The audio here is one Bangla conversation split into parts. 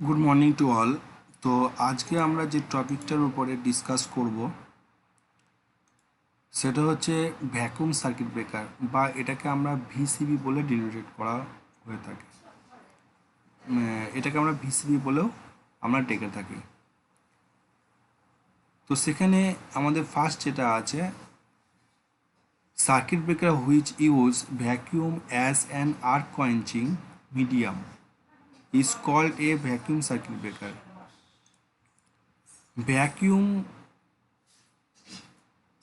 Good morning to all. তো আজকে আমরা যে টপিকটার উপরে ডিসকাস করব সেটা হচ্ছে ভ্যাকুয়াম সার্কিট ব্রেকার, বা এটাকে আমরা ভিসিবি বলে ডিনোটেট করা হয়ে থাকে। এটাকে আমরা ভিসিবি বলেও আমরা ডেকে থাকি। তো সেখানে আমাদের ফার্স্ট যেটা আছে, circuit breaker which use vacuum as an arc quenching medium is called a vacuum circuit breaker. Vacuum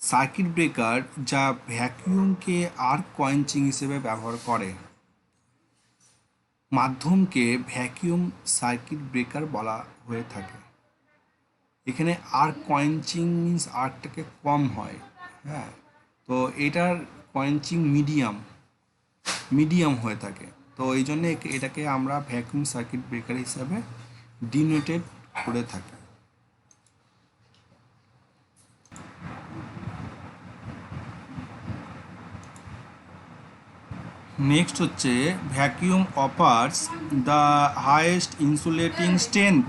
circuit breaker যা ভ্যাকুয়ামকে আর্ক কোয়েঞ্চিং হিসেবে ব্যবহার করে মাধ্যমকে ভ্যাকুয়াম সার্কিট ব্রেকার বলা হয়ে থাকে। এখানে আর্ক কোয়েঞ্চিং মিন্স আর্কটাকে কম হয়, হ্যাঁ, তো এটার কোয়েঞ্চিং মিডিয়াম হয়ে থাকে। তো এই জন্য এটাকে আমরা ভ্যাকুয়াম সার্কিট ব্রেকার হিসাবে ডিনোটেড করে থাকি। নেক্সট হচ্ছে vacuum offers the highest insulating strength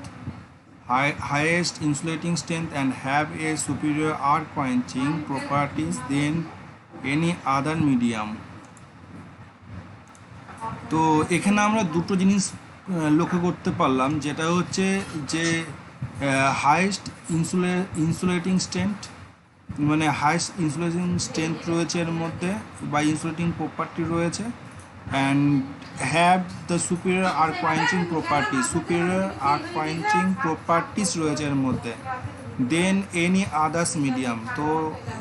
and have a superior arc quenching properties than any other medium. তো এখানে আমরা দুটো জিনিস লক্ষ্য করতে পারলাম, যেটা হচ্ছে যে হাইয়েস্ট ইনসুলেটিং স্ট্রেংথ, মানে হাইয়েস্ট ইনসুলেটিং স্ট্রেংথ রয়েছে এর মধ্যে, বা ইনসুলেটিং প্রপার্টি রয়েছে, and have the superior arc quenching properties রয়েছে এর মধ্যে, দেন এনি আদার্স মিডিয়াম। তো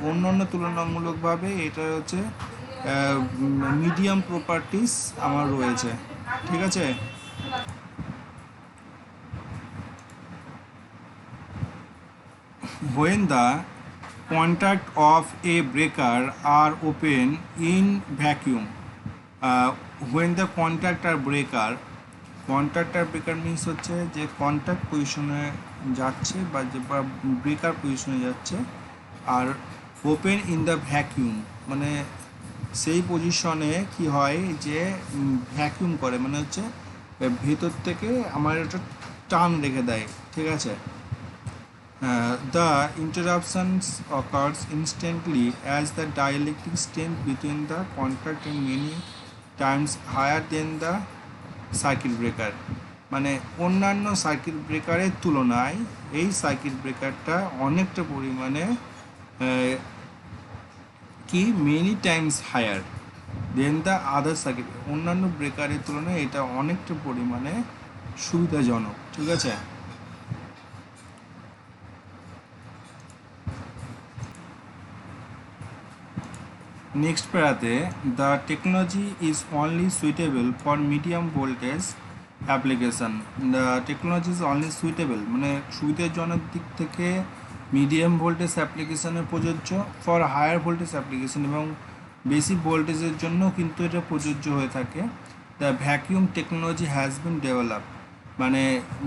অন্যান্য তুলনামূলকভাবে এটা হচ্ছে মিডিয়াম প্রপার্টিস আমার রয়েছে, ঠিক আছে। When the contact of a breaker are open in vacuum, when the contact are breaker means হচ্ছে যে কন্ট্যাক্ট পজিশনে যাচ্ছে বা ব্রেকার পজিশনে যাচ্ছে, are open in the vacuum মানে সেই পজিশনে কি হয় যে ভ্যাকিউম করে, মানে হচ্ছে ভেতর থেকে আমার একটা টান রেখে দেয়, ঠিক আছে। The interruptions occurs instantly as the dielectric strength between the contact and many times higher than the circuit breaker. মানে অন্যান্য সার্কিট ব্রেকারের তুলনায় এই সার্কিট ব্রেকারটা অনেকটা পরিমাণে কি many times higher than the other circuit, অন্যান্য ব্রেকারের তুলনায় এটা অনেকটা পরিমাণে সুবিধাজনক, ঠিক আছে। নেক্সট প্যারাতে the technology is only suitable for medium voltage application. The technology is only suitable মানে সুবিধাজনক দিক থেকে মিডিয়াম ভোল্টেজ অ্যাপ্লিকেশানে প্রযোজ্য, ফর হায়ার ভোল্টেজ অ্যাপ্লিকেশান এবং বেশি ভোল্টেজের জন্য কিন্তু এটা প্রযোজ্য হয়ে থাকে। The vacuum technology has been develop, মানে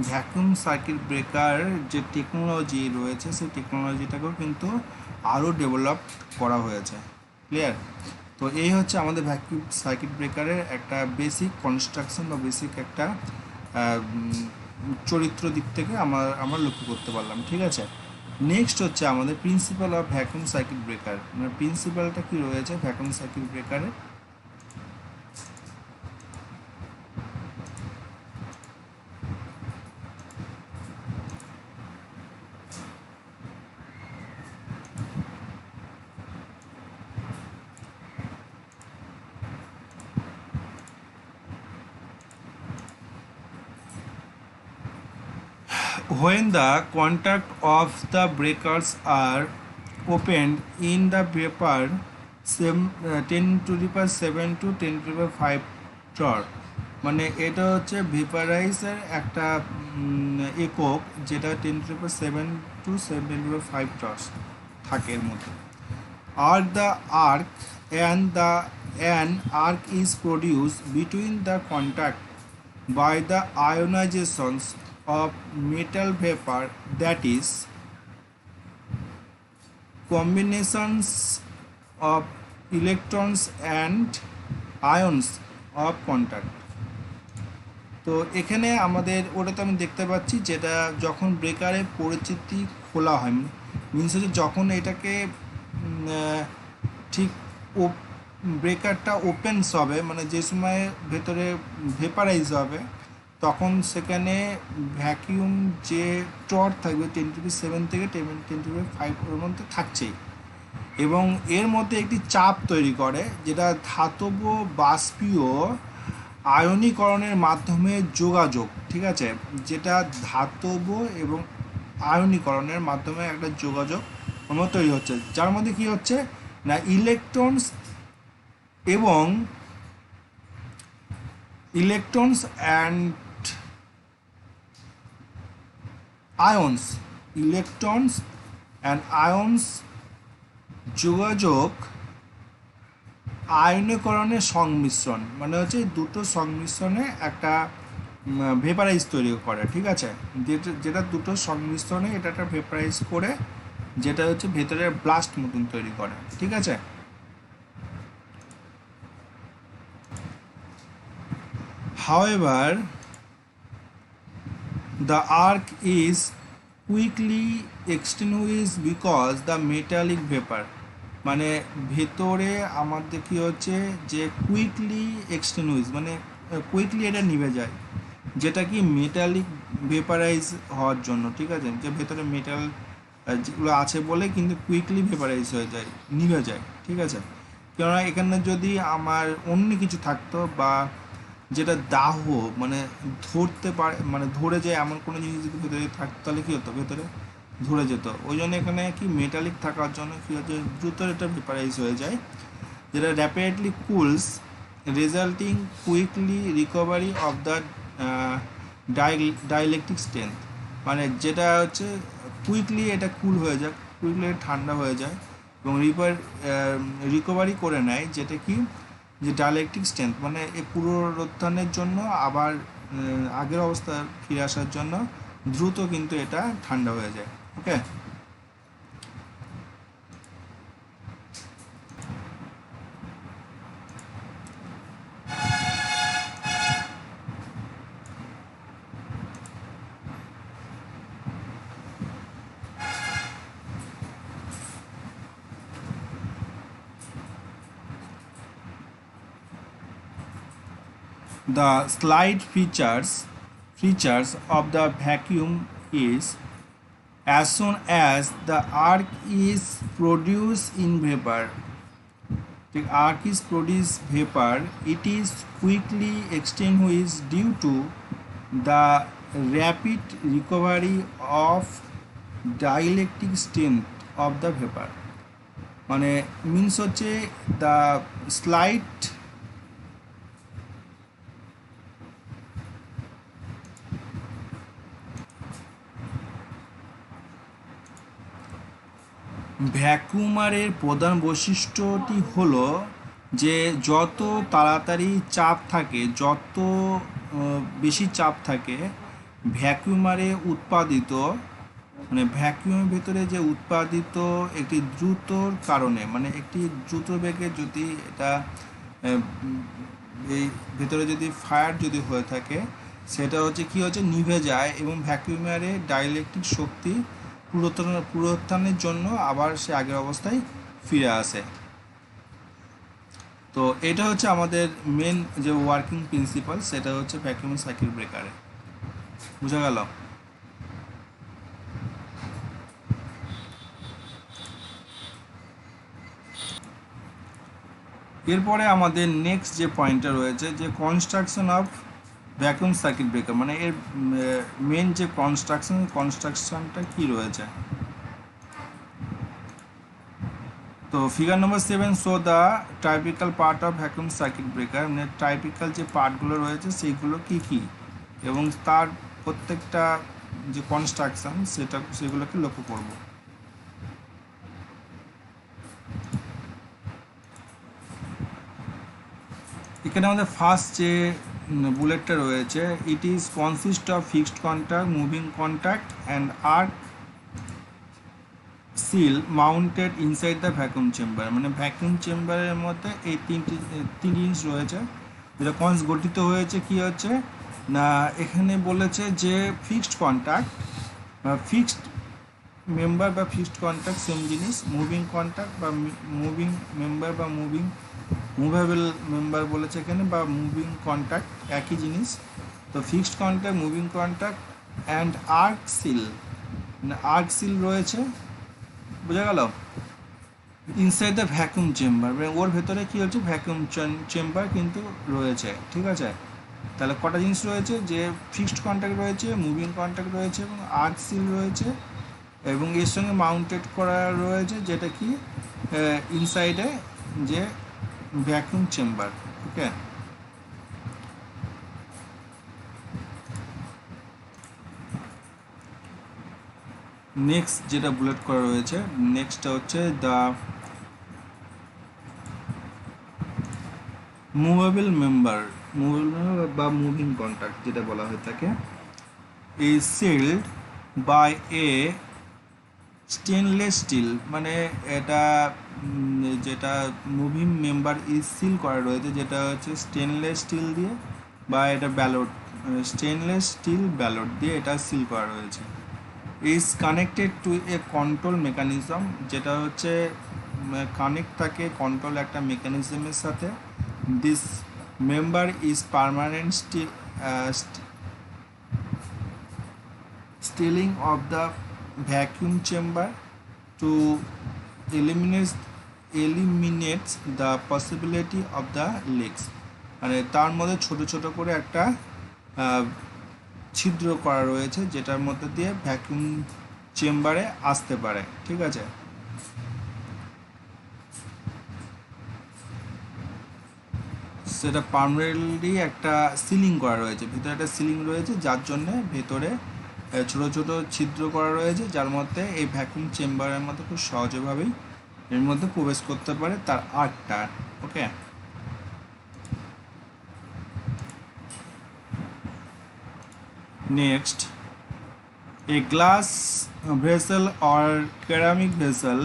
ভ্যাকুয়াম সার্কিট ব্রেকার যে টেকনোলজি রয়েছে সেই টেকনোলজিটাকেও কিন্তু আরও ডেভেলপ করা হয়েছে, ক্লিয়ার। তো এই হচ্ছে আমাদের ভ্যাকুয়াম সার্কিট ব্রেকারের একটা বেসিক কনস্ট্রাকশন বা বেসিক একটা চরিত্র দিক থেকে আমরা লক্ষ্য করতে পারলাম, ঠিক আছে। নেক্সট হচ্ছে আমাদের principal of vacuum circuit breaker, মানে প্রিন্সিপালটা কি রয়েছে ভ্যাকুয়াম সার্কিট ব্রেকারের। When the contact of the breakers are opened in the vapor 10 to the power 7 to 10 to the power 5 torr, মানে এটা হচ্ছে ভেপারাইজার একটা একক, যেটা 10 to the power 7 to 7 to the power 5 torrs থাকে এর মধ্যে। আর the arc an arc is produced between the contact by the ionizations of metal vapor, that is combinations of electrons and ions of contact. তো এখানে আমাদের ওটাতে আমি দেখতে পাচ্ছি যেটা যখন ব্রেকারের পরিচিতি খোলা হয়, মিনস হচ্ছে যখন এটাকে ঠিক ব্রেকারটা ওপেনস হবে, মানে যে সময় ভেতরে ভেপারাইজ হবে, তখন সেখানে ভ্যাকিউম যে টর থাকবে 10⁻⁷ থেকে 10⁻⁵ ওর মধ্যে থাকছেই, এবং এর মধ্যে একটি চাপ তৈরি করে যেটা ধাতব বাষ্পীয় আয়নীকরণের মাধ্যমে যোগাযোগ, ঠিক আছে, যেটা ধাতব এবং আয়নীকরণের মাধ্যমে একটা যোগাযোগ তৈরি হচ্ছে, যার মধ্যে কি হচ্ছে না ইলেকট্রনস এবং ইলেকট্রনস অ্যান্ড আয়ন্স, ইলেকট্রনস অ্যান্ড আয়ন্স যোগাযোগ আয়নীকরণের সংমিশ্রণ, মানে হচ্ছে দুটো সংমিশ্রণে একটা ভেপারাইজ তৈরি করে, ঠিক আছে, যেটা দুটো সংমিশ্রণে এটা একটা ভেপারাইজ করে যেটা হচ্ছে ভেতরে ব্লাস্ট মতন তৈরি করে, ঠিক আছে। However, the arc is quickly extinguished because the metallic vapor, মানে ভেতরে আমাদের কি হচ্ছে যে কুইকলি এক্সটিংগুইশ, মানে কুইকলি এটা নিভে যায়, যেটা কি মেটালিক ভেপারাইজ হওয়ার জন্য, ঠিক আছে, যে ভেতরে মেটাল যেগুলো আছে বলে কিন্তু কুইকলি ভেপারাইজ হয়ে যায়, নিভে যায়, ঠিক আছে। কেননা এখানে যদি আমার অন্য কিছু থাকতো বা যেটা দাহ মানে ধরতে পারে, মানে ধরে যায় এমন কোনো জিনিস যদি ভেতরে থাকতো তাহলে কী হতো, ভেতরে ধরে যেত, ওই জন্য এখানে কি মেটালিক থাকার জন্য কী হচ্ছে দ্রুত এটা ভেপারাইজ হয়ে যায়, যেটা rapidly cools resulting quickly recovery of the dielectric strength, মানে যেটা হচ্ছে কুইকলি এটা কুল হয়ে যায়, কুইকলি ঠান্ডা হয়ে যায় এবং রিকভারি করে নেয়, যেটা কি যে ডাইলেকট্রিক স্ট্রেংথ, মানে এই পুনরুত্থানের জন্য আবার আগের অবস্থা ফিরে আসার জন্য দ্রুত কিন্তু এটা ঠান্ডা হয়ে যায়, ওকে। The slight features of the vacuum is as soon as the arc is produced in vapor, the arc is produced vapor, it is quickly extinguished due to the rapid recovery of dielectric strength of the vapor, মানে মিনস হচ্ছে দ্য স্লাইট ভ্যাকুমারের প্রধান বৈশিষ্ট্যটি হলো যে যত তাড়াতাড়ি চাপ থাকে, যত বেশি চাপ থাকে ভ্যাকুমারে উৎপাদিত, মানে ভ্যাকুয়ামের ভেতরে যে উৎপাদিত একটি দ্রুতর কারণে, মানে একটি দ্রুত বেগে যদি এটা এই ভেতরে যদি ফায়ার যদি হয়ে থাকে সেটা হচ্ছে কি হচ্ছে নিভে যায় এবং ভ্যাকুয়ামের ডাইলেকট্রিক শক্তি পুনরুত্থানের জন্য আবার সে আগের অবস্থায় ফিরে আসে। তো এটা হচ্ছে আমাদের মেন যে ওয়ার্কিং প্রিন্সিপাল, সেটা হচ্ছে ভ্যাকুয়াম সার্কিট ব্রেকারে, বোঝা গেল। এরপরে আমাদের নেক্সট যে পয়েন্টটা রয়েছে যে construction of vacuum circuit breaker, মানে এর মেন যে কনস্ট্রাকশনটা কি রয়েছে। তো figure number 7 show the typical part of vacuum circuit breaker, মানে টাইপিক্যাল যে পার্টগুলো রয়েছে সেইগুলো কি কি এবং তার প্রত্যেকটা যে কনস্ট্রাকশন সেগুলোকে লক্ষ্য করব। এখানে আমাদের ফার্স্ট যে বুলেটটা রয়েছে, it is consist of fixed contact, moving contact and arc seal mounted inside the vacuum chamber, মানে ভ্যাকুয়াম চেম্বারের মধ্যে এই তিনটি জিনিস রয়েছে যেটা গঠিত হয়েছে কি হচ্ছে না, এখানে বলেছে যে ফিক্সড কন্ট্যাক্ট, ফিক্সড মেম্বার বা ফিক্সড কন্ট্যাক্ট সেম জিনিস, মুভিং কন্ট্যাক্ট বা মুভিং মেম্বার বা মুভেবল মেম্বার বলেছে এখানে, বা মুভিং কন্ট্যাক্ট একই জিনিস। তো fixed contact, moving contact and arc seal, মানে আর্ক সিল রয়েছে, বোঝা গেল, ইনসাইড দ্য ভ্যাকুয়াম চেম্বার, মানে ওর ভেতরে কী হচ্ছে, ভ্যাকুয়াম চেম্বার কিন্তু রয়েছে, ঠিক আছে। তাহলে কটা জিনিস রয়েছে, যে ফিক্সড কন্ট্যাক্ট রয়েছে, মুভিং কন্ট্যাক্ট রয়েছে এবং আর্ক সিল রয়েছে, এবং এর সঙ্গে মাউন্টেড করা রয়েছে যেটা কি ইনসাইডে যে ভ্যাকুয়াম চেম্বার। ওকে, নেক্সট যেটা বুলেট করা রয়েছে, নেক্সটটা হচ্ছে দ্য মুভেবল মেম্বার, বা মুভিং কন্ট্যাক্ট যেটা বলা হয়ে থাকে, is sealed by a stainless steel, মানে এটা যেটা মুভিং মেম্বার ইজ সিল করা রয়েছে, যেটা হচ্ছে স্টেনলেস স্টিল দিয়ে, বা এটা ব্যালট, স্টেনলেস স্টিল ব্যালট দিয়ে এটা সিল করা রয়েছে। Is connected to a control mechanism, যেটা হচ্ছে কানেক্ট থাকে কন্ট্রোল একটা মেকানিজমের সাথে। This member is permanent sealing of the vacuum chamber to eliminates the possibility of the leaks, মানে তার মধ্যে ছোট ছোট করে একটা ছিদ্র করা রয়েছে যেটার মধ্যে দিয়ে ভ্যাকুয়াম চেম্বারে আসতে পারে, ঠিক আছে। সেটা পার্মানেন্টলি একটা সিলিং করা রয়েছে, ভিতরে একটা সিলিং রয়েছে যার জন্যে ভেতরে ছোট ছোট ছিদ্র করা রয়েছে, যার মধ্যে এই ভ্যাকুয়াম চেম্বারের মধ্যে খুব সহজভাবেই এর মধ্যে প্রবেশ করতে পারে তার আর্টটা। Okay, next, a glass vessel or ceramic vessel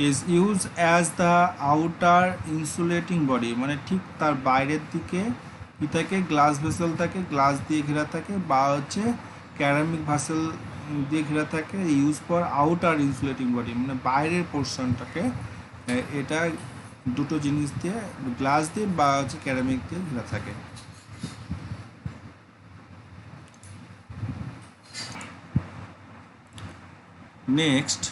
is use as the outer insulating body, মানে ঠিক তার বাইরের দিকে কী থাকে, গ্লাস ভেসেল থাকে, গ্লাস দিয়ে ঘেরা থাকে, বা হচ্ছে ক্যারামিক ভেসেল দিয়ে ঘেরা থাকে, use for outer insulating body, মানে বাইরের পোর্শনটাকে এটা দুটো জিনিস দিয়ে, গ্লাস দিয়ে বা হচ্ছে ক্যারামিক দিয়ে ঘেরা থাকে। Next,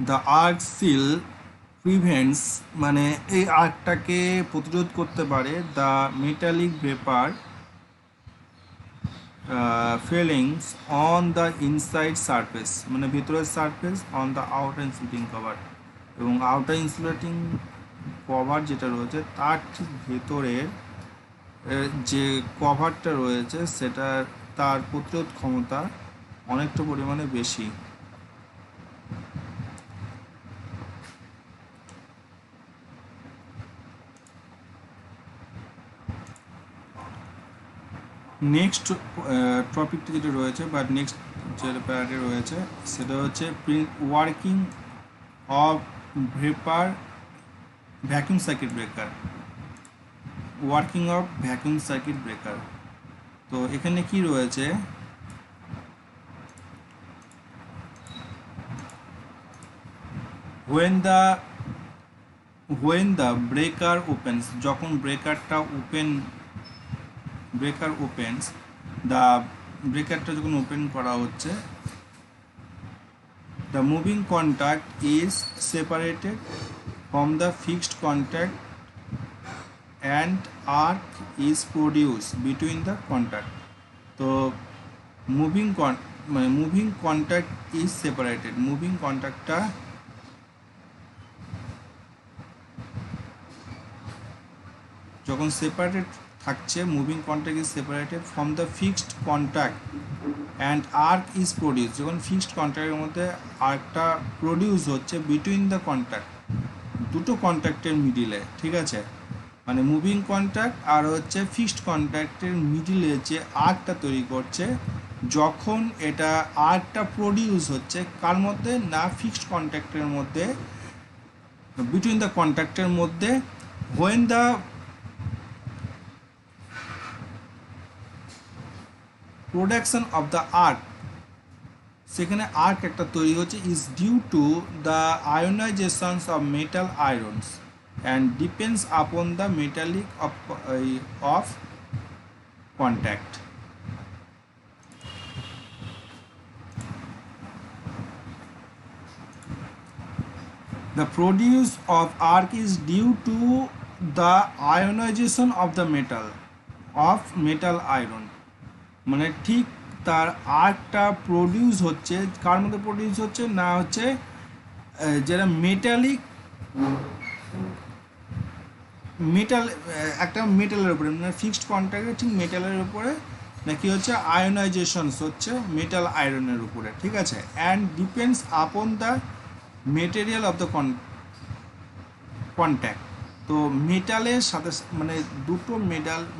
the arc seal prevents, মানে এই আর্কটাকে প্রতিরোধ করতে পারে the metallic vapour fillings on the inside surface, মানে ভিতরের surface, on the outer insulating cover, এবং আউটার ইনসুলেটিং কভার যেটা রয়েছে তার ঠিক ভেতরের যে কভারটা রয়েছে সেটা তার প্রতিরোধ ক্ষমতা অনেকটা পরিমাণে বেশি। নেক্সট টপিকটা যেটা রয়েছে বা নেক্সট যে প্যারাটে রয়েছে সেটা হচ্ছে working of vacuum circuit breaker, working of vacuum circuit breaker. তো এখানে কি রয়েছে, when the breaker opens, যখন ব্রেকারটা opens, the ব্রেকারটা যখন ওপেন করা হচ্ছে, the moving contact is separated from the fixed contact and arc is produced between the contact. তো moving contact is separated, moving কন্ট্যাক্টটা যখন সেপারেটেড থাকছে, moving contact is separated from the fixed contact and arc is produce, যখন ফিক্সড কন্ট্যাক্টের মধ্যে আর্কটা প্রডিউস হচ্ছে বিটুইন দ্য কন্ট্যাক্ট, দুটো কন্ট্যাক্টের মিডিলে, ঠিক আছে। মানে মুভিং কন্ট্যাক্ট আর হচ্ছে ফিক্সড কন্ট্যাক্টের মিডিলে যে আর্কটা তৈরি করছে, যখন এটা আর্কটা প্রডিউস হচ্ছে কার মধ্যে, না ফিক্সড কন্ট্যাক্টের মধ্যে, বিটুইন দ্য কন্ট্যাক্টের মধ্যে when the production of the arc, সেখানে আর্ক একটা তৈরি হচ্ছে, is due to the ionizations of metal irons and depends upon the metallic of contact. The produce of arc is due to the ionization of the metal iron, মানে ঠিক তার আর্কটা প্রডিউস হচ্ছে কার মধ্যে প্রডিউস হচ্ছে না, হচ্ছে যেটা মেটাল একটা মেটালের উপরে, মানে ফিক্সড কন্ট্যাক্টে ঠিক মেটালের উপরে, নাকি হচ্ছে আয়োনাইজেশনস হচ্ছে মেটাল আয়রনের উপরে, ঠিক আছে। And depends upon the material of the contact. তো মেটালের সাথে, মানে দুটো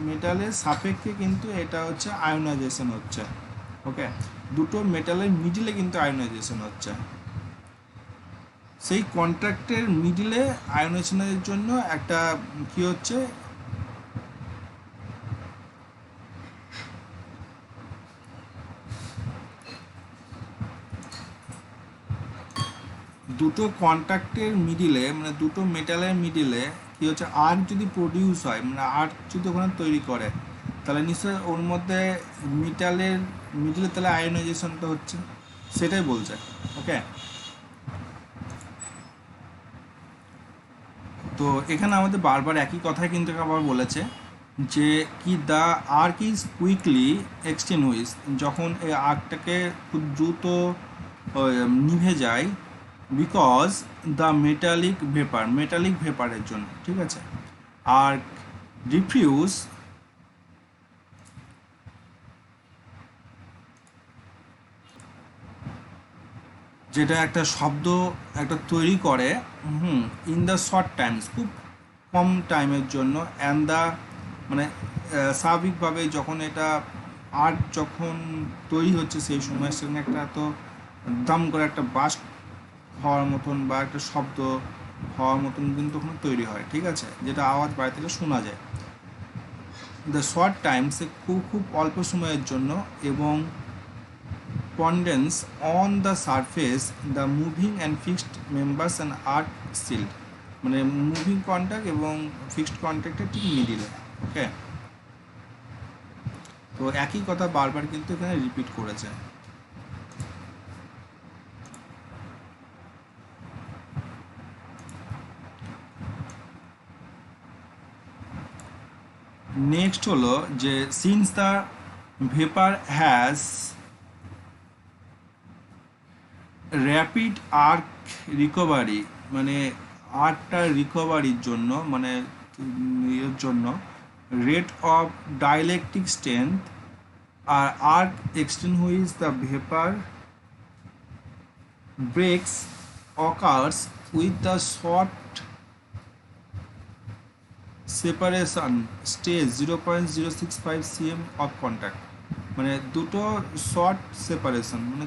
মেটালের সাপেক্ষে কিন্তু এটা হচ্ছে আয়োনাইজেশন হচ্ছে, ওকে। দুটো মেটালের মিডিলে কিন্তু আয়োনাইজেশন হচ্ছে, সেই কন্ট্রাক্টের মিডিলে আয়োনাইজেশনের জন্য একটা কি হচ্ছে, দুটো কন্ট্রাক্টের মিডিলে, মানে দুটো মেটালের মিডিলে কি হচ্ছে, আর্ক যদি প্রডিউস হয়, মানে আর্ক যদি ওখানে তৈরি করে, তাহলে নিশ্চয়ই ওর মধ্যে মেটালের মিডিলে তাহলে আয়োনাইজেশনটা হচ্ছে, সেটাই বলছে, ওকে। তো এখানে আমাদের বারবার একই কথাই কিন্তু আবার বলেছে যে কি the arc is quickly extinguish, যখন এই আর্কটাকে খুব দ্রুত নিভে যায়, বিকজ দ্য মেটালিক ভেপারের জন্য, ঠিক আছে। আর্ক ডিফিউজ যেটা একটা শব্দ একটা তৈরি করে, ইন দ্য শর্ট টাইমস, খুব কম টাইমের জন্য, অ্যান্ড দ্য, মানে স্বাভাবিকভাবে যখন এটা আর্ট যখন তৈরি হচ্ছে সেই সময় সেখানে একটা তো দাম করে একটা বাস্ট হওয়ার মতন বা একটা শব্দ হওয়ার মতন কিন্তু ওখানে তৈরি হয়, ঠিক আছে, যেটা আওয়াজ বাইরে থেকে শোনা যায়। দ্য শর্ট টাইমসে খুব অল্প সময়ের জন্য, এবং condense on the surface the moving and fixed members and arc shield, মানে মুভিং কন্ট্যাক্ট এবং ফিক্সড কন্ট্যাক্টের ঠিক মিডিলে, ওকে। তো একই কথা বারবার কিন্তু এখানে রিপিট করেছে। নেক্সট হলো যে since the vapour has rapid arc recovery, মানে আর্কটা রিকভারির জন্য, মানে এর জন্য রেট অফ ডাইলেকট্রিক স্ট্রেংথ আর arc extinguish the vapour breaks occurs with the short separation stage 0.065 cm of contact, মানে দুটো শর্ট সেপারেশন, মানে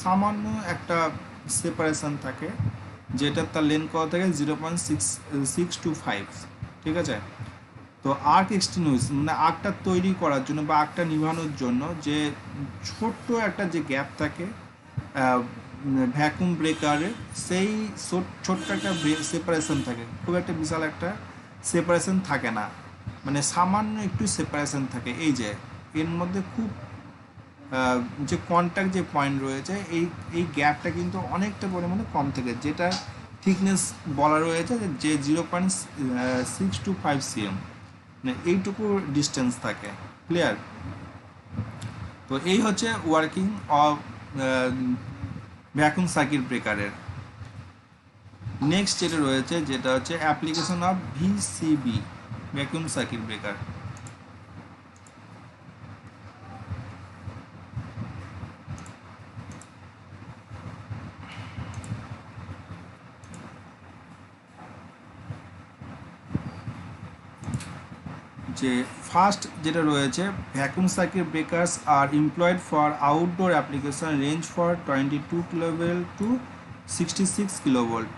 সামান্য একটা সেপারেশন থাকে, যেটা তার লেন্থ কত থাকে 0.625, ঠিক আছে। তো আর্ক এক্সটিংগুইশ, মানে আর্কটা তৈরি করার জন্য বা আর্কটা নিভানোর জন্য যে ছোট্ট একটা যে গ্যাপ থাকে ভ্যাকুম ব্রেকারের, সেই ছোট্ট একটা সেপারেশন থাকে, খুব একটা বিশাল একটা সেপারেশন থাকে না, মানে সামান্য একটু সেপারেশন থাকে, এই যে এর মধ্যে খুব যে কন্ট্যাক্ট যে পয়েন্ট রয়েছে, এই গ্যাপটা কিন্তু অনেকটা পরিমাণে কম থাকে, যেটা থিকনেস বলা রয়েছে যে 0.625 cm, মানে এইটুকু ডিস্টেন্স থাকে, ক্লিয়ার। তো এই হচ্ছে ওয়ার্কিং অফ ভ্যাকুম সার্কিট ব্রেকারের। নেক্সট যেটা রয়েছে যেটা হচ্ছে application of VCB, vacuum circuit breaker. যে ফার্স্ট যেটা রয়েছে, vacuum circuit breakers are employed for outdoor application, range for 22 kilovolt to 66 kilovolt.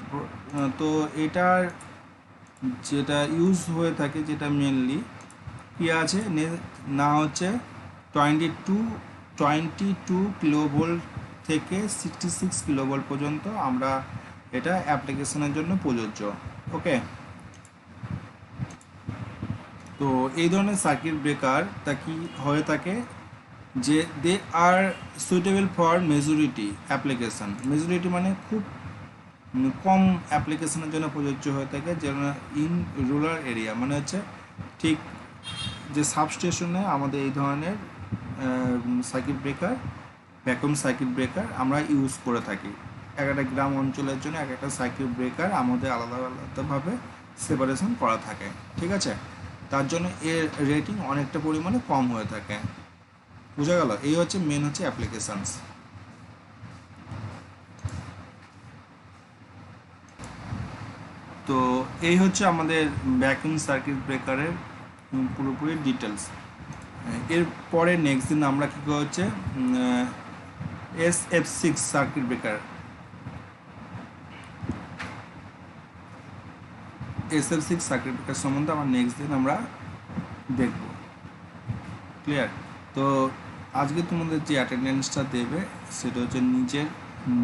তো এটার যেটা ইউজ হয়ে থাকে, যেটা মেনলি কি আছে না হচ্ছে 22 কিলোভোল্ট থেকে 66 কিলোভোল্ট পর্যন্ত আমরা এটা অ্যাপ্লিকেশনের জন্য প্রযোজ্য। ওকে, তো এই ধরনের সার্কিট ব্রেকার তা কি হয়ে থাকে যে they are suitable for majority application. Majority মানে খুব কম অ্যাপ্লিকেশনের জন্য প্রযোজ্য হয়ে থাকে, যেমন ইন রুরাল এরিয়া, মানে হচ্ছে ঠিক যে সাবস্টেশনে আমাদের এই ধরনের circuit breaker, vacuum circuit breaker আমরা ইউজ করে থাকি। এক একটা গ্রাম অঞ্চলের জন্য এক একটা সার্কিট ব্রেকার আমাদের আলাদা আলাদাভাবে সেপারেশন করা থাকে, ঠিক আছে। তার জন্য এর রেটিং অনেকটা পরিমাণে কম হয়ে থাকে। বোঝা গেল? এই হচ্ছে মেন হচ্ছে অ্যাপ্লিকেশানস। তো এই হচ্ছে আমাদের ভ্যাকুয়াম সার্কিট ব্রেকারের পুরোপুরি ডিটেলস। এর পরে নেক্সট দিন আমরা কী হচ্ছে SF6 circuit breaker, SF6 circuit breaker সম্বন্ধে আমরা নেক্সট দিন আমরা দেখব। ক্লিয়ার? তো আজকে তোমাদের যে অ্যাটেন্ডেন্সটা দেবে সেটা হচ্ছে নিজের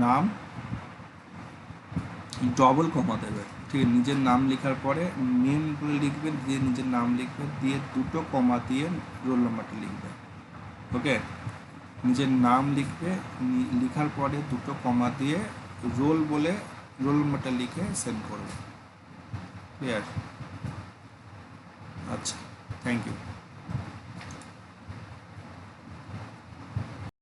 নাম, ডবল কমা দেবে, ঠিক আছে। নিজের নাম লেখার পরে নেম লিখবে, দিয়ে নিজের নাম লিখবে, দিয়ে দুটো কমা দিয়ে রোল নাম্বারটা লিখবে। ওকে, নিজের নাম লিখবে, লেখার পরে দুটো কমা দিয়ে রোল বলে রোল নাম্বারটা লিখে সেন্ড করবে। ক্লিয়ার? আচ্ছা, থ্যাংক ইউ।